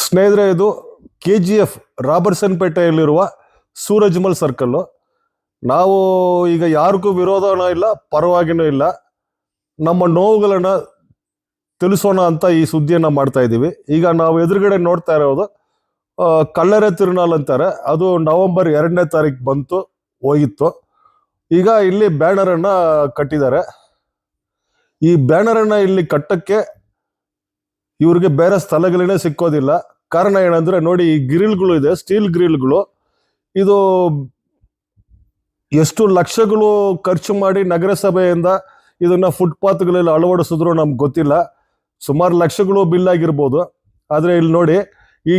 ಸ್ನೇಹಿತರೆ, ಇದು KGF Robertson ಪೇಟೆಯಲ್ಲಿರುವ ಸೂರಜ್ಮಲ್ circle. ನಾವು ಈಗ ಯಾರಿಗೂ ವಿರೋಧನೂ ಇಲ್ಲ, ಪರವಾಗಿನೂ ಇಲ್ಲ. ನಮ್ಮ ನೋವುಗಳನ್ನ ತಿಳಿಸೋಣ ಅಂತ ಈ ಸುದ್ದಿಯನ್ನ ಮಾಡ್ತಾ ಇದ್ದೀವಿ. ಈಗ ನಾವು ಎದುರುಗಡೆ ನೋಡ್ತಾ ಇರೋದು ಕಳ್ಳರೆ ತಿರುನಾಳ್ ಅಂತಾರೆ. ಅದು ನವೆಂಬರ್ 2ನೇ ತಾರೀಕು ಬಂತು, ಹೋಗಿತ್ತು. ಈಗ ಇಲ್ಲಿ ಬ್ಯಾನರ್ ಅನ್ನ ಕಟ್ಟಿದ್ದಾರೆ. ಈ ಬ್ಯಾನರ್ ಅನ್ನ ಇಲ್ಲಿ ಕಟ್ಟಕ್ಕೆ ಇವ್ರಿಗೆ ಬೇರೆ ಸ್ಥಳಗಳೇ ಸಿಕ್ಕೋದಿಲ್ಲ. ಕಾರಣ ಏನಂದ್ರೆ ನೋಡಿ, ಈ ಗ್ರಿಲ್ಗಳು ಇದೆ, ಸ್ಟೀಲ್ ಗ್ರಿಲ್ಗಳು. ಇದು ಎಷ್ಟು ಲಕ್ಷಗಳು ಖರ್ಚು ಮಾಡಿ ನಗರಸಭೆಯಿಂದ ಇದನ್ನ ಫುಟ್ಪಾತ್ಗಳಲ್ಲಿ ಅಳವಡಿಸಿದ್ರು ನಮ್ಗೆ ಗೊತ್ತಿಲ್ಲ. ಸುಮಾರು ಲಕ್ಷಗಳು ಬಿಲ್ ಆಗಿರ್ಬೋದು. ಆದ್ರೆ ಇಲ್ಲಿ ನೋಡಿ, ಈ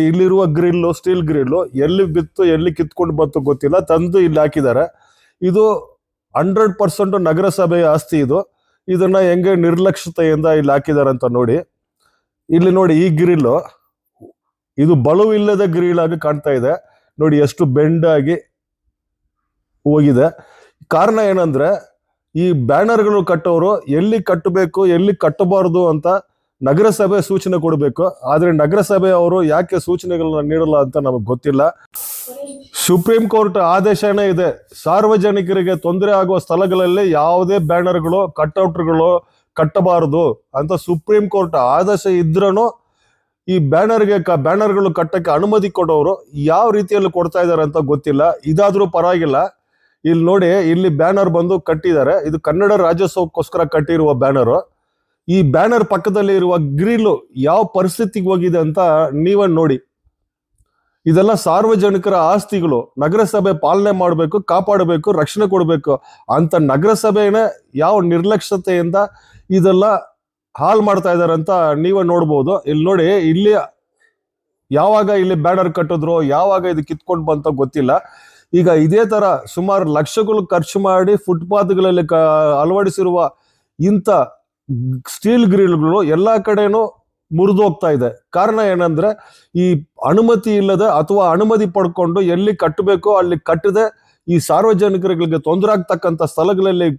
ಇಲ್ಲಿರುವ ಗ್ರಿಲ್ಲು, ಸ್ಟೀಲ್ ಗ್ರಿಲ್ಲು ಎಲ್ಲಿ ಬಿತ್ತು ಎಲ್ಲಿ ಕಿತ್ಕೊಂಡು ಬಂತು ಗೊತ್ತಿಲ್ಲ, ತಂದು ಇಲ್ಲಿ ಹಾಕಿದ್ದಾರೆ. ಇದು 100% ನಗರಸಭೆಯ ಆಸ್ತಿ. ಇದನ್ನ ಹೆಂಗೆ ನಿರ್ಲಕ್ಷ್ಯತೆಯಿಂದ ಇಲ್ಲಿ ಹಾಕಿದ್ದಾರೆ ಅಂತ ನೋಡಿ. ಇಲ್ಲಿ ನೋಡಿ, ಈ ಗ್ರಿಲ್ಲು ಇದು ಬಲವಿಲ್ಲದ ಗ್ರಿಲ್ ಆಗಿ ಕಾಣ್ತಾ ಇದೆ. ನೋಡಿ ಎಷ್ಟು ಬೆಂಡ್ ಆಗಿ ಹೋಗಿದೆ. ಕಾರಣ ಏನಂದ್ರೆ, ಈ ಬ್ಯಾನರ್ಗಳು ಕಟ್ಟೋರು ಎಲ್ಲಿ ಕಟ್ಟಬೇಕು ಎಲ್ಲಿ ಕಟ್ಟಬಾರದು ಅಂತ ನಗರಸಭೆ ಸೂಚನೆ ಕೊಡಬೇಕು. ಆದ್ರೆ ನಗರಸಭೆ ಅವರು ಯಾಕೆ ಸೂಚನೆಗಳನ್ನ ನೀಡಲ್ಲ ಅಂತ ನಮಗೆ ಗೊತ್ತಿಲ್ಲ. ಸುಪ್ರೀಂ ಕೋರ್ಟ್ ಆದೇಶನೇ ಇದೆ, ಸಾರ್ವಜನಿಕರಿಗೆ ತೊಂದರೆ ಆಗುವ ಸ್ಥಳಗಳಲ್ಲಿ ಯಾವುದೇ ಬ್ಯಾನರ್ಗಳು ಕಟ್ಔಟ್ಗಳು ಕಟ್ಟಬಾರದು ಅಂತ ಸುಪ್ರೀಂ ಕೋರ್ಟ್ ಆದೇಶ ಇದ್ರೂ ಈ ಬ್ಯಾನರ್ಗಳು ಕಟ್ಟಕ್ಕೆ ಅನುಮತಿ ಕೊಡೋರು ಯಾವ ರೀತಿಯಲ್ಲಿ ಕೊಡ್ತಾ ಇದ್ದಾರೆ ಅಂತ ಗೊತ್ತಿಲ್ಲ. ಇದಾದ್ರೂ ಪರವಾಗಿಲ್ಲ. ಇಲ್ಲಿ ನೋಡಿ, ಇಲ್ಲಿ ಬ್ಯಾನರ್ ಬಂದು ಕಟ್ಟಿದ್ದಾರೆ. ಇದು ಕನ್ನಡ ರಾಜ್ಯೋತ್ಸವಕ್ಕೋಸ್ಕರ ಕಟ್ಟಿರುವ ಬ್ಯಾನರು. ಈ ಬ್ಯಾನರ್ ಪಕ್ಕದಲ್ಲಿ ಇರುವ ಗ್ರಿಲ್ ಯಾವ ಪರಿಸ್ಥಿತಿಗೆ ಹೋಗಿದೆ ಅಂತ ನೀವೇ ನೋಡಿ. ಇದೆಲ್ಲ ಸಾರ್ವಜನಿಕರ ಆಸ್ತಿಗಳು, ನಗರಸಭೆ ಪಾಲನೆ ಮಾಡಬೇಕು, ಕಾಪಾಡಬೇಕು, ರಕ್ಷಣೆ ಕೊಡಬೇಕು ಅಂತ ನಗರಸಭೆನೇ ಯಾವ ನಿರ್ಲಕ್ಷ್ಯತೆಯಿಂದ ಇದೆಲ್ಲ ಹಾಳು ಮಾಡ್ತಾ ಇದ್ದಾರೆ ಅಂತ ನೀವೇ ನೋಡ್ಬೋದು. ಇಲ್ಲಿ ನೋಡಿ, ಇಲ್ಲಿ ಯಾವಾಗ ಇಲ್ಲಿ ಬ್ಯಾನರ್ ಕಟ್ಟಿದ್ರು, ಯಾವಾಗ ಇದು ಕಿತ್ಕೊಂಡು ಬಂತ ಗೊತ್ತಿಲ್ಲ. ಈಗ ಇದೇ ತರ ಸುಮಾರು ಲಕ್ಷಗಳು ಖರ್ಚು ಮಾಡಿ ಫುಟ್ಪಾತ್ಗಳಲ್ಲಿ ಅಳವಡಿಸಿರುವ ಇಂಥ ಸ್ಟೀಲ್ ಗ್ರಿಲ್ಗಳು ಎಲ್ಲಾ ಕಡೆನೂ ಮುರಿದು ಹೋಗ್ತಾ ಇದೆ. ಕಾರಣ ಏನಂದ್ರೆ, ಈ ಅನುಮತಿ ಇಲ್ಲದೆ ಅಥವಾ ಅನುಮತಿ ಪಡ್ಕೊಂಡು ಎಲ್ಲಿ ಕಟ್ಟಬೇಕೋ ಅಲ್ಲಿ ಕಟ್ಟದೆ ಈ ಸಾರ್ವಜನಿಕರಿಗೆ ತೊಂದರೆ ಆಗ್ತಕ್ಕಂಥ ಸ್ಥಳಗಳಲ್ಲಿ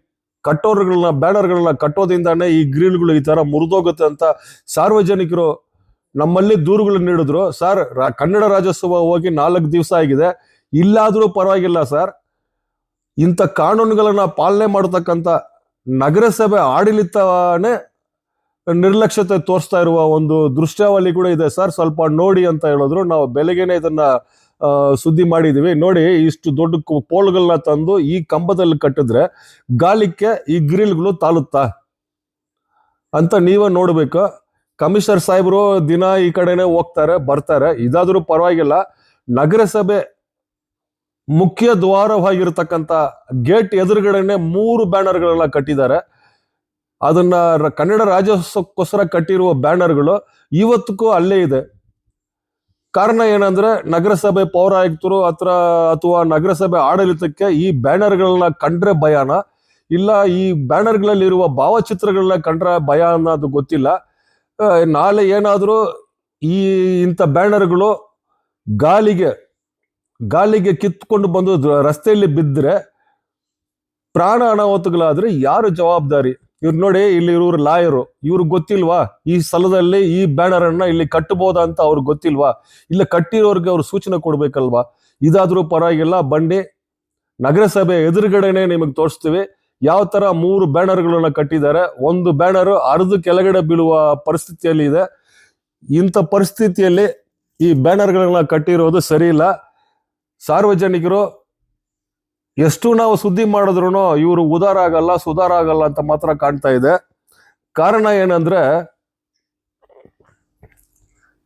ಕಟ್ಟೋರ್ಗಳನ್ನ ಬ್ಯಾನರ್ಗಳನ್ನ ಕಟ್ಟೋದ್ರಿಂದಾನೇ ಈ ಗ್ರಿಲ್ಗಳು ಈ ತರ ಮುರಿದೋಗುತ್ತೆ ಅಂತ ಸಾರ್ವಜನಿಕರು ನಮ್ಮಲ್ಲಿ ದೂರುಗಳು ನೀಡಿದ್ರು. ಸರ್, ಕನ್ನಡ ರಾಜ್ಯೋತ್ಸವ ಹೋಗಿ 4 ದಿವಸ ಆಗಿದೆ, ಇಲ್ಲಾದ್ರೂ ಪರವಾಗಿಲ್ಲ ಸರ್, ಇಂಥ ಕಾನೂನುಗಳನ್ನ ಪಾಲನೆ ಮಾಡತಕ್ಕಂಥ ನಗರಸಭೆ ಆಡಳಿತನೇ ನಿರ್ಲಕ್ಷ್ಯತೆ ತೋರಿಸ್ತಾ ಇರುವ ಒಂದು ದೃಶ್ಯಾವಳಿ ಕೂಡ ಇದೆ ಸರ್, ಸ್ವಲ್ಪ ನೋಡಿ ಅಂತ ಹೇಳಿದ್ರು. ನಾವು ಬೆಳಗ್ಗೆನೆ ಇದನ್ನ ಸುದ್ದಿ ಮಾಡಿದೀವಿ. ನೋಡಿ, ಇಷ್ಟು ದೊಡ್ಡ ಪೋಲ್ಗಳನ್ನ ತಂದು ಈ ಕಂಬದಲ್ಲಿ ಕಟ್ಟಿದ್ರೆ ಗಾಳಿಕ್ಕೆ ಈ ಗ್ರಿಲ್ಗಳು ತಾಳುತ್ತಾ ಅಂತ ನೀವೇ ನೋಡ್ಬೇಕು. ಕಮಿಷನರ್ ಸಾಹೇಬರು ದಿನ ಈ ಕಡೆನೆ ಹೋಗ್ತಾರೆ ಬರ್ತಾರೆ. ಇದಾದ್ರೂ ಪರವಾಗಿಲ್ಲ. ನಗರಸಭೆ ಮುಖ್ಯ ದ್ವಾರವಾಗಿರ್ತಕ್ಕಂಥ ಗೇಟ್ ಎದುರುಗಡೆನೆ 3 ಬ್ಯಾನರ್ಗಳನ್ನ ಕಟ್ಟಿದ್ದಾರೆ. ಅದನ್ನ ಕನ್ನಡ ರಾಜ್ಯೋತ್ಸವಕ್ಕೋಸ್ಕರ ಕಟ್ಟಿರುವ ಬ್ಯಾನರ್ಗಳು ಇವತ್ತಿಗೂ ಅಲ್ಲೇ ಇದೆ. ಕಾರಣ ಏನಂದ್ರೆ, ನಗರಸಭೆ ಪೌರಾಯುಕ್ತರು ಅಥವಾ ನಗರಸಭೆ ಆಡಳಿತಕ್ಕೆ ಈ ಬ್ಯಾನರ್ಗಳನ್ನ ಕಂಡ್ರೆ ಭಯಾನ, ಇಲ್ಲ ಈ ಬ್ಯಾನರ್ಗಳಲ್ಲಿರುವ ಭಾವಚಿತ್ರಗಳನ್ನ ಕಂಡ್ರೆ ಭಯ ಅನ್ನೋದು ಗೊತ್ತಿಲ್ಲ. ನಾಳೆ ಏನಾದ್ರೂ ಇಂಥ ಬ್ಯಾನರ್ಗಳು ಗಾಳಿಗೆ ಕಿತ್ಕೊಂಡು ಬಂದು ರಸ್ತೆಯಲ್ಲಿ ಬಿದ್ದರೆ ಪ್ರಾಣ ಅನಾಹುತಗಳಾದ್ರೆ ಯಾರು ಜವಾಬ್ದಾರಿ? ಇವ್ರು ನೋಡಿ, ಇಲ್ಲಿ ಇವ್ರು ಲಾಯರು, ಇವ್ರಿಗೆ ಗೊತ್ತಿಲ್ವಾ ಈ ಸ್ಥಳದಲ್ಲಿ ಈ ಬ್ಯಾನರ್ ಅನ್ನ ಇಲ್ಲಿ ಕಟ್ಟಬಹುದಾ ಅಂತ ಅವ್ರಿಗೆ ಗೊತ್ತಿಲ್ವಾ? ಇಲ್ಲ ಕಟ್ಟಿರೋರ್ಗೆ ಅವ್ರು ಸೂಚನೆ ಕೊಡ್ಬೇಕಲ್ವಾ? ಇದಾದ್ರೂ ಪರವಾಗಿಲ್ಲ, ಬಂಡಿ ನಗರಸಭೆ ಎದುರುಗಡೆನೆ ನಿಮಗೆ ತೋರಿಸ್ತೀವಿ ಯಾವ ತರ 3 ಬ್ಯಾನರ್ಗಳನ್ನ ಕಟ್ಟಿದ್ದಾರೆ. ಒಂದು ಬ್ಯಾನರ್ ಅರ್ಧ ಕೆಳಗಡೆ ಬೀಳುವ ಪರಿಸ್ಥಿತಿಯಲ್ಲಿ ಇದೆ. ಇಂಥ ಪರಿಸ್ಥಿತಿಯಲ್ಲಿ ಈ ಬ್ಯಾನರ್ಗಳನ್ನ ಕಟ್ಟಿರೋದು ಸರಿ ಇಲ್ಲ. ಸಾರ್ವಜನಿಕರು ಎಷ್ಟು ನಾವು ಸುದ್ದಿ ಮಾಡಿದ್ರು ಇವರು ಉದಾರ ಆಗಲ್ಲ, ಸುಧಾರ ಆಗಲ್ಲ ಅಂತ ಮಾತ್ರ ಕಾಣ್ತಾ ಇದೆ. ಕಾರಣ ಏನಂದ್ರೆ,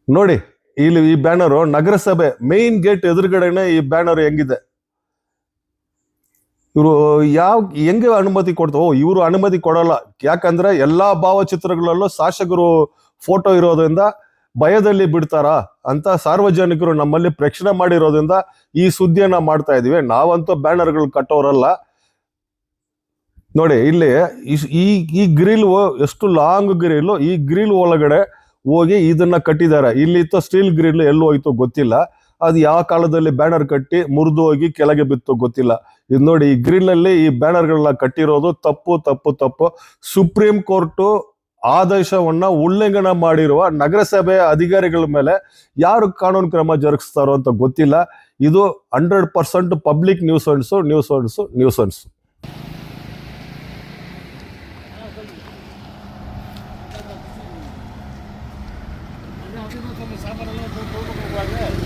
ನೋಡಿ ಇಲ್ಲಿ ಈ ಬ್ಯಾನರು ನಗರಸಭೆ ಮೇನ್ ಗೇಟ್ ಎದುರುಗಡೆನೆ ಈ ಬ್ಯಾನರ್ ಹೆಂಗಿದೆ. ಇವರು ಹೆಂಗೆ ಅನುಮತಿ ಕೊಡ್ತಾರೋ, ಇವರು ಅನುಮತಿ ಕೊಡಲ್ಲ. ಯಾಕಂದ್ರೆ ಎಲ್ಲಾ ಭಾವಚಿತ್ರಗಳಲ್ಲೂ ಶಾಸಕರು ಫೋಟೋ ಇರೋದ್ರಿಂದ ಭಯದಲ್ಲಿ ಬಿಡ್ತಾರ ಅಂತ ಸಾರ್ವಜನಿಕರು ನಮ್ಮಲ್ಲಿ ಪ್ರಶ್ನೆ ಮಾಡಿರೋದ್ರಿಂದ ಈ ಸುದ್ದಿಯನ್ನ ಮಾಡ್ತಾ ಇದೀವಿ. ನಾವಂತೂ ಬ್ಯಾನರ್ಗಳು ಕಟ್ಟೋರಲ್ಲ. ನೋಡಿ, ಇಲ್ಲಿ ಈ ಗ್ರಿಲ್ ಎಷ್ಟು ಲಾಂಗ್ ಗ್ರಿಲ್, ಈ ಗ್ರಿಲ್ ಒಳಗಡೆ ಹೋಗಿ ಇದನ್ನ ಕಟ್ಟಿದ್ದಾರೆ. ಇಲ್ಲಿ ಇತ್ತು ಸ್ಟೀಲ್ ಗ್ರಿಲ್ ಎಲ್ಲಿ ಹೋಯ್ತು ಗೊತ್ತಿಲ್ಲ. ಅದು ಯಾವ ಕಾಲದಲ್ಲಿ ಬ್ಯಾನರ್ ಕಟ್ಟಿ ಮುರಿದು ಹೋಗಿ ಕೆಳಗೆ ಬಿತ್ತು ಗೊತ್ತಿಲ್ಲ. ಇದು ನೋಡಿ, ಈ ಗ್ರಿಲ್ ಅಲ್ಲಿ ಈ ಬ್ಯಾನರ್ಗಳನ್ನ ಕಟ್ಟಿರೋದು ತಪ್ಪು ತಪ್ಪು ತಪ್ಪು. ಸುಪ್ರೀಂ ಕೋರ್ಟ್ ಆದೇಶವನ್ನ ಉಲ್ಲಂಘನೆ ಮಾಡಿರುವ ನಗರಸಭೆ ಅಧಿಕಾರಿಗಳ ಮೇಲೆ ಯಾರು ಕಾನೂನು ಕ್ರಮ ಜರುಗಿಸ್ತಾರೋ ಅಂತ ಗೊತ್ತಿಲ್ಲ. ಇದು 100% ಪಬ್ಲಿಕ್ ನ್ಯೂಸೆನ್ಸ್. ಸಾಮಾನೆಲ್ಲ